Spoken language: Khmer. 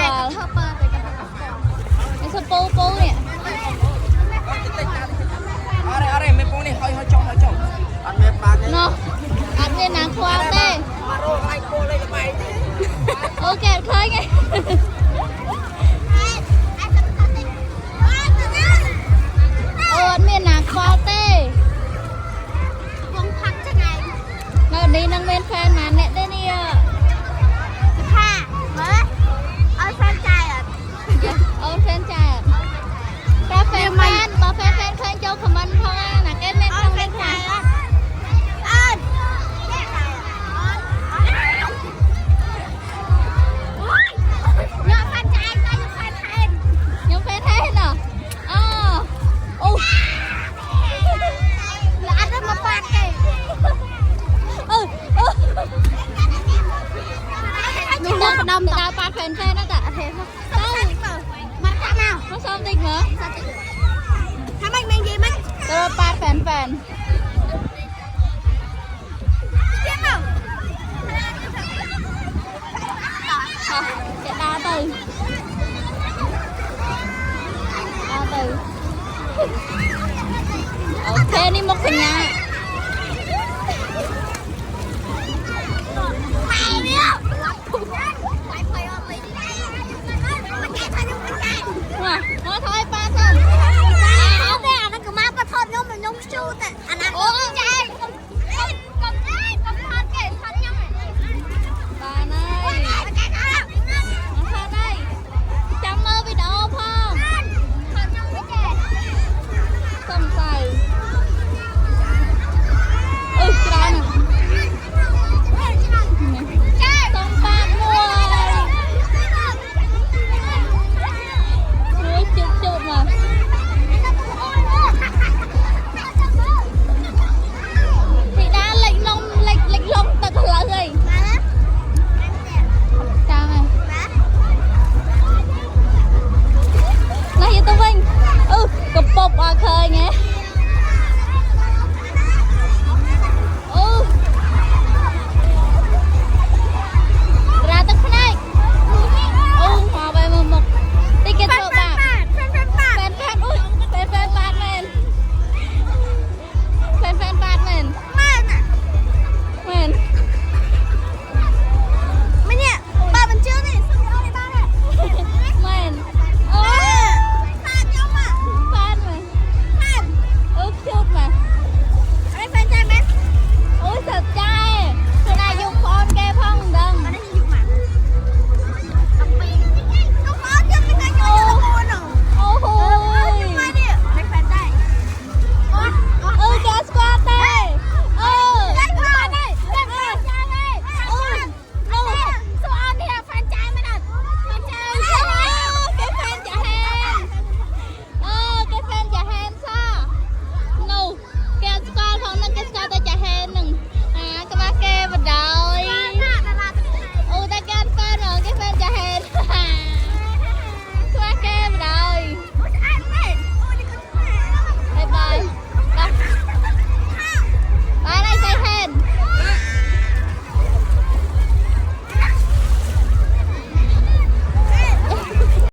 ល់មានសពូពូនេះអរេមេពងនេះហើយចុះអត់មានបានទេណោះអត់មានណាខ្វល់ទេរកឯងគោលេងបាយអូកែឃើញឯងអូអត់មានណាខ្វល់ទេវងផាត់ចឹងឯងនៅនេះនឹងមានហ្វេនណាអ្នកទេនេះថាមើលអត់ហ្វេនចាយអត់អូហ្វេនចាយអត់តែហ្វេនមែនបើហ្វេនឃើញចូលខមមិនផងណាគេមានក្នុងនេះខ្លះអត់đâm đào ba phèn phèn đó cả thế thôi mặt khác nào có sao tinh nữa thằng anh mình gì mình đào ba phèn phèn biết không sẽ đá từ ok đi một phần nhà